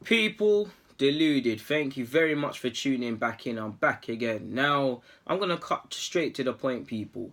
People, Deluded, thank you very much for tuning back in. I'm back again. Now, I'm going to cut straight to the point, people.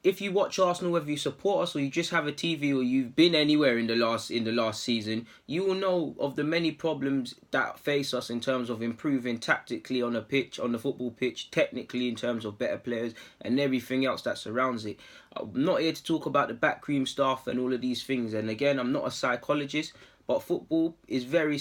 If you watch Arsenal, whether you support us or you just have a TV or you've been anywhere in the last season, you will know of the many problems that face us in terms of improving tactically on the football pitch, technically in terms of better players and everything else that surrounds it. I'm not here to talk about the backroom staff and all of these things. And again, I'm not a psychologist. But football is very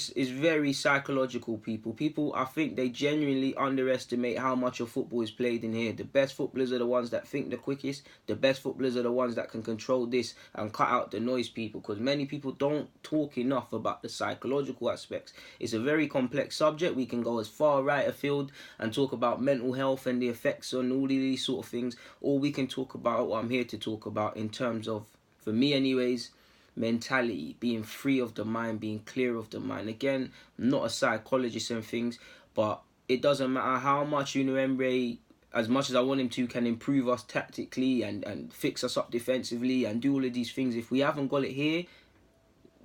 psychological, people. People, I think they genuinely underestimate how much of football is played in here. The best footballers are the ones that think the quickest. The best footballers are the ones that can control this and cut out the noise, people. Because many people don't talk enough about the psychological aspects. It's a very complex subject. We can go as far right afield and talk about mental health and the effects on all of these sort of things. Or we can talk about what I'm here to talk about in terms of, for me anyways, mentality, being free of the mind, being clear of the mind. Again, I'm not a psychologist and things, but it doesn't matter how much Emery, as much as I want him to, can improve us tactically and fix us up defensively and do all of these things. If we haven't got it here,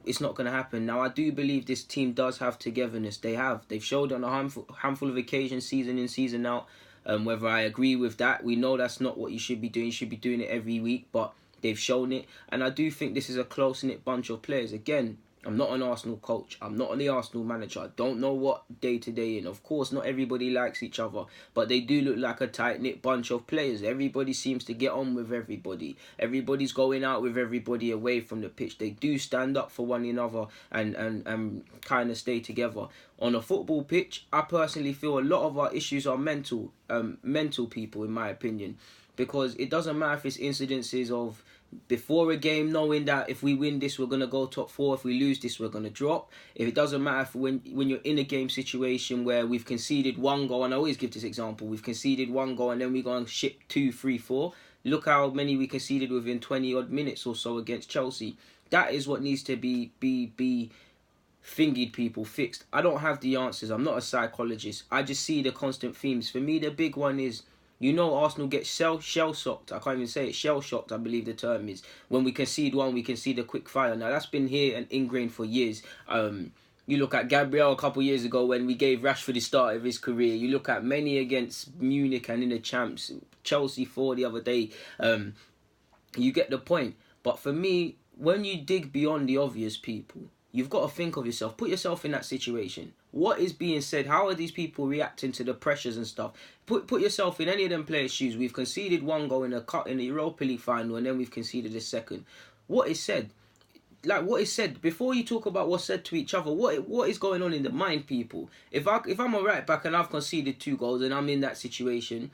it's not going to happen. Now, I do believe this team does have togetherness. They've showed on a handful of occasions, season in, season out. Whether I agree with that, we know that's not what you should be doing. You should be doing it every week, but they've shown it, and I do think this is a close-knit bunch of players. Again, I'm not an Arsenal coach. I'm not the Arsenal manager. I don't know what day-to-day in. Of course, not everybody likes each other, but they do look like a tight-knit bunch of players. Everybody seems to get on with everybody. Everybody's going out with everybody away from the pitch. They do stand up for one another and kind of stay together. On a football pitch, I personally feel a lot of our issues are mental people, in my opinion. Because it doesn't matter if it's incidences of before a game knowing that if we win this we're going to go top 4, if we lose this we're going to drop. If it doesn't matter if when you're in a game situation where we've conceded one goal, and I always give this example, we've conceded one goal and then we go and ship 2, 3, 4. Look how many we conceded within 20 odd minutes or so against Chelsea. That is what needs to be thingied, people, fixed. I don't have the answers. I'm not a psychologist. I just see the constant themes. For me, the big one is, Arsenal get shell-shocked. I can't even say it. Shell-shocked, I believe the term is. When we concede one, we concede a quick fire. Now, that's been here and ingrained for years. You look at Gabriel a couple of years ago when we gave Rashford the start of his career. You look at many against Munich and in the champs. Chelsea 4 the other day. You get the point. But for me, when you dig beyond the obvious, people, you've got to think of yourself. Put yourself in that situation. What is being said? How are these people reacting to the pressures and stuff? Put yourself in any of them players' shoes. We've conceded one goal in the Europa League final, and then we've conceded a second. What is said? What is said before you talk about what's said to each other? What is going on in the mind, people? If I'm a right back and I've conceded 2 goals and I'm in that situation,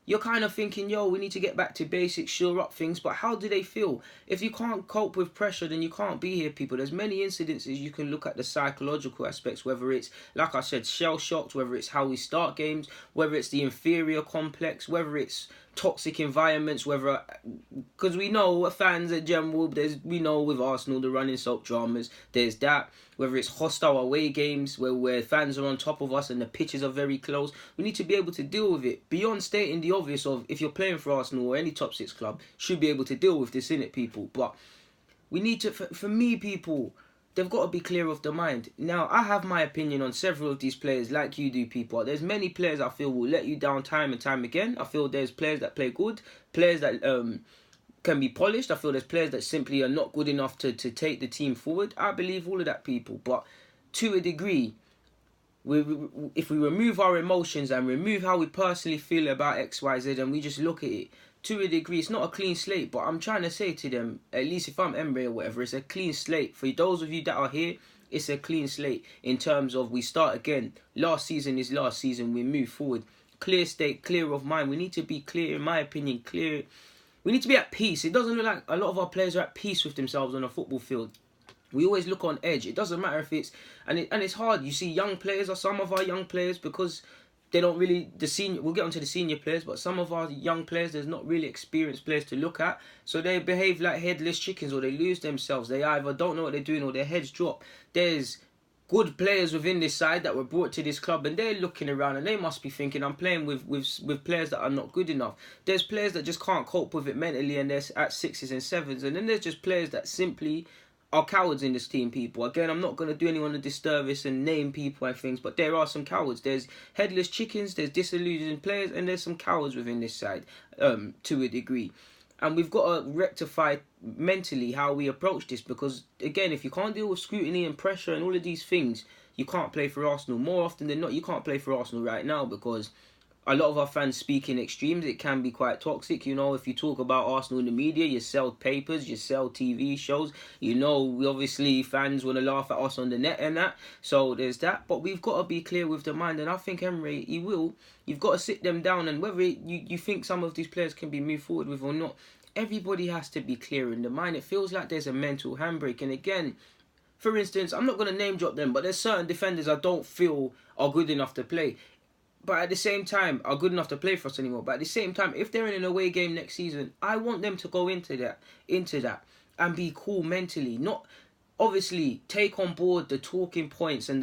you're kind of thinking, we need to get back to basics, shore up things. But how do they feel? If you can't cope with pressure, then you can't be here, people. There's many incidences you can look at the psychological aspects, whether it's, like I said, shell-shocked, whether it's how we start games, whether it's the inferior complex, whether it's toxic environments, because we know fans in general, we know with Arsenal the running soap dramas, there's that. Whether it's hostile away games where fans are on top of us and the pitches are very close, we need to be able to deal with it. Beyond stating the obvious of, if you're playing for Arsenal or any top 6 club, should be able to deal with this, innit, people. But we need to, for me, people, they've got to be clear of the mind. Now, I have my opinion on several of these players, like you do, people. There's many players I feel will let you down time and time again. I feel there's players that play good, players that can be polished. I feel there's players that simply are not good enough to take the team forward. I believe all of that, people. But to a degree, if we remove our emotions and remove how we personally feel about X, Y, Z, and we just look at it, to a degree, it's not a clean slate. But I'm trying to say to them, at least if I'm Emery or whatever, it's a clean slate. For those of you that are here, it's a clean slate in terms of we start again. Last season is last season. We move forward. Clear state, clear of mind. We need to be clear, in my opinion, clear. We need to be at peace. It doesn't look like a lot of our players are at peace with themselves on a football field. We always look on edge. It doesn't matter if it's... And it's hard. You see young players, or some of our young players, because they don't really... We'll get onto the senior players, but some of our young players, there's not really experienced players to look at. So they behave like headless chickens, or they lose themselves. They either don't know what they're doing or their heads drop. There's good players within this side that were brought to this club, and they're looking around and they must be thinking, I'm playing with players that are not good enough. There's players that just can't cope with it mentally and they're at 6s and 7s, and then there's just players that simply are cowards in this team, people. Again, I'm not going to do anyone a disservice and name people and things, but there are some cowards. There's headless chickens, there's disillusioned players, and there's some cowards within this side, to a degree. And we've got to rectify mentally how we approach this, because, again, if you can't deal with scrutiny and pressure and all of these things, you can't play for Arsenal. More often than not, you can't play for Arsenal right now, because a lot of our fans speak in extremes. It can be quite toxic. You know, if you talk about Arsenal in the media, you sell papers, you sell TV shows. You know, we obviously, fans want to laugh at us on the net and that. So there's that. But we've got to be clear with the mind. And I think Emery, he will. You've got to sit them down. And whether you think some of these players can be moved forward with or not, everybody has to be clear in the mind. It feels like there's a mental handbrake. And again, for instance, I'm not going to name drop them, but there's certain defenders I don't feel are good enough to play. But at the same time, are good enough to play for us anymore. But at the same time, if they're in an away game next season, I want them to go into that, and be cool mentally. Not obviously take on board the talking points and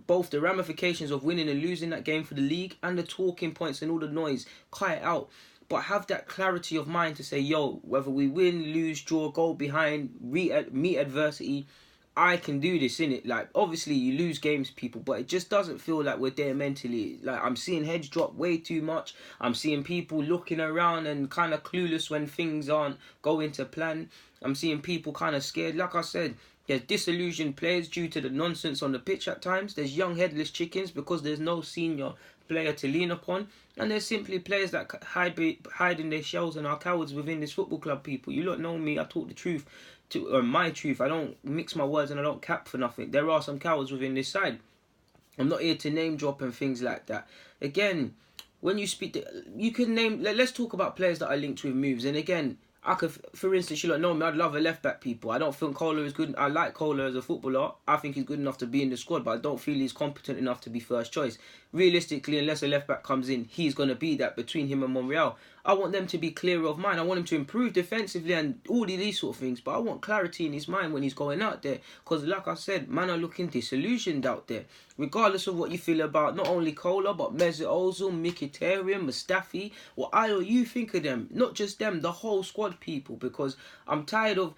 both the ramifications of winning and losing that game for the league, and the talking points and all the noise. Cut it out. But have that clarity of mind to say, yo, whether we win, lose, draw, goal behind, meet adversity, I can do this, innit? Like, obviously, you lose games, people, but it just doesn't feel like we're there mentally. Like, I'm seeing heads drop way too much. I'm seeing people looking around and kind of clueless when things aren't going to plan. I'm seeing people kind of scared. Like I said, there's disillusioned players due to the nonsense on the pitch at times. There's young headless chickens because there's no senior player to lean upon. And there's simply players that hide in their shells and are cowards within this football club, people. You lot know me, I talk the truth. My truth. I don't mix my words and I don't cap for nothing. There are some cowards within this side. I'm not here to name drop and things like that. Again, when you speak, you can name. Let's talk about players that are linked with moves. And again, I could, for instance, you don't know me, I'd love a left back, people. I don't think Kohler is good. I like Kohler as a footballer. I think he's good enough to be in the squad, but I don't feel he's competent enough to be first choice. Realistically, unless a left back comes in, he's going to be that between him and Monreal. I want them to be clearer of mind. I want him to improve defensively and all of these sort of things. But I want clarity in his mind when he's going out there. Because like I said, man are looking disillusioned out there. Regardless of what you feel about not only Kohler, but Mesut Ozil, Mkhitaryan, Mustafi. What I or you think of them. Not just them, the whole squad, people. Because I'm tired of...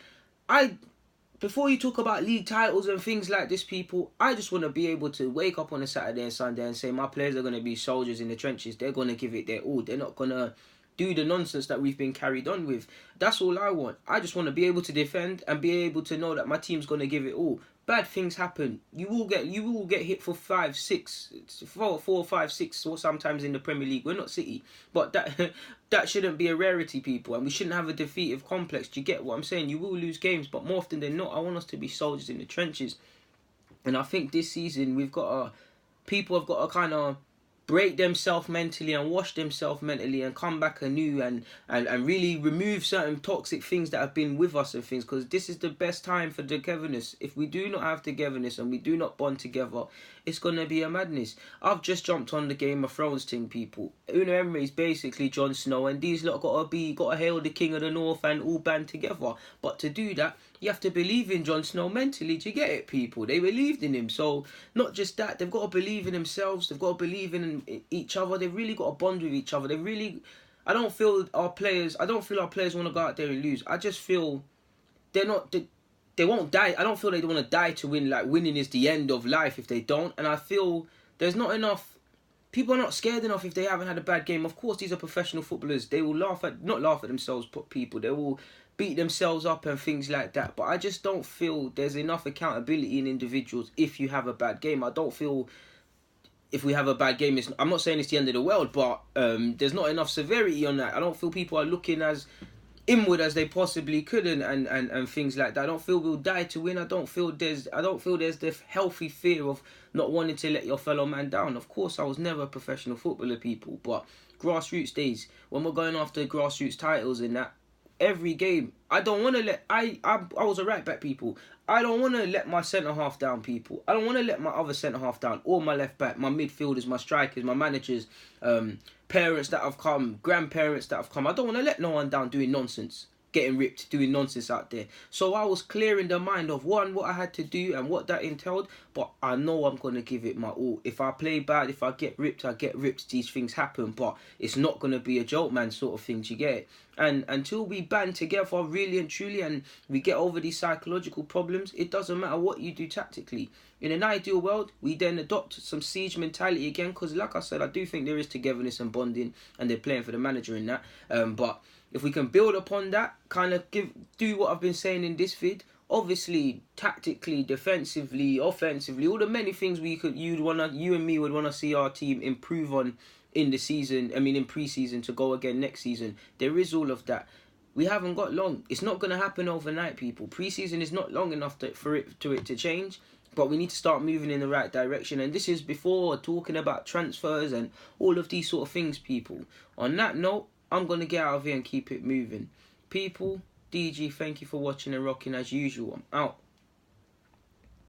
Before you talk about league titles and things like this, people, I just want to be able to wake up on a Saturday and Sunday and say my players are going to be soldiers in the trenches. They're going to give it their all. They're not going to do the nonsense that we've been carried on with. That's all I want. I just want to be able to defend and be able to know that my team's going to give it all. Bad things happen. You will get hit for 4, 5, 6, or sometimes in the Premier League. We're not City, but that shouldn't be a rarity, people, and we shouldn't have a defeative complex. Do you get what I'm saying? You will lose games, but more often than not, I want us to be soldiers in the trenches. And I think this season people have got to kind of break themselves mentally and wash themselves mentally and come back anew and really remove certain toxic things that have been with us and things, because this is the best time for togetherness. If we do not have togetherness and we do not bond together, it's going to be a madness. I've just jumped on the Game of Thrones thing, people. Unai Emery is basically Jon Snow, and these lot got to hail the King of the North and all band together. But to do that, you have to believe in Jon Snow mentally. Do you get it, people? They believed in him. So not just that, they've got to believe in themselves. They've got to believe in each other. They've really got to bond with each other. I don't feel our players want to go out there and lose. I just feel they won't die. I don't feel they want to die to win. Like, winning is the end of life if they don't. And I feel there's not enough. People are not scared enough if they haven't had a bad game. Of course, these are professional footballers. They will not laugh at themselves, people. They will beat themselves up and things like that. But I just don't feel there's enough accountability in individuals if you have a bad game. I don't feel if we have a bad game, I'm not saying it's the end of the world, but there's not enough severity on that. I don't feel people are looking as inward as they possibly could and things like that. I don't feel we'll die to win. I don't feel there's the healthy fear of not wanting to let your fellow man down. Of course, I was never a professional footballer, people, but grassroots days, when we're going after grassroots titles and that, every game, I don't want to let... I was a right back, people. I don't want to let my centre-half down, people. I don't want to let my other centre-half down, or my left-back, my midfielders, my strikers, my managers, parents that have come, grandparents that have come. I don't want to let no one down doing nonsense. getting ripped, doing nonsense out there. So I was clear in the mind of what I had to do and what that entailed, but I know I'm going to give it my all. If I play bad, if I get ripped, I get ripped. These things happen, but it's not going to be a joke, man, sort of thing. Do you get it? And until we band together really and truly and we get over these psychological problems, it doesn't matter what you do tactically. In an ideal world, we then adopt some siege mentality again, because like I said, I do think there is togetherness and bonding, and they're playing for the manager in that. But if we can build upon that, kind of do what I've been saying in this vid, obviously tactically, defensively, offensively, all the many things you and me would want to see our team improve on in the season, in pre-season to go again next season. There is all of that. We haven't got long. It's not going to happen overnight, people. Pre-season is not long enough for it to change, but we need to start moving in the right direction. And this is before talking about transfers and all of these sort of things, people. On that note, I'm going to get out of here and keep it moving. People, DG, thank you for watching and rocking as usual. I'm out.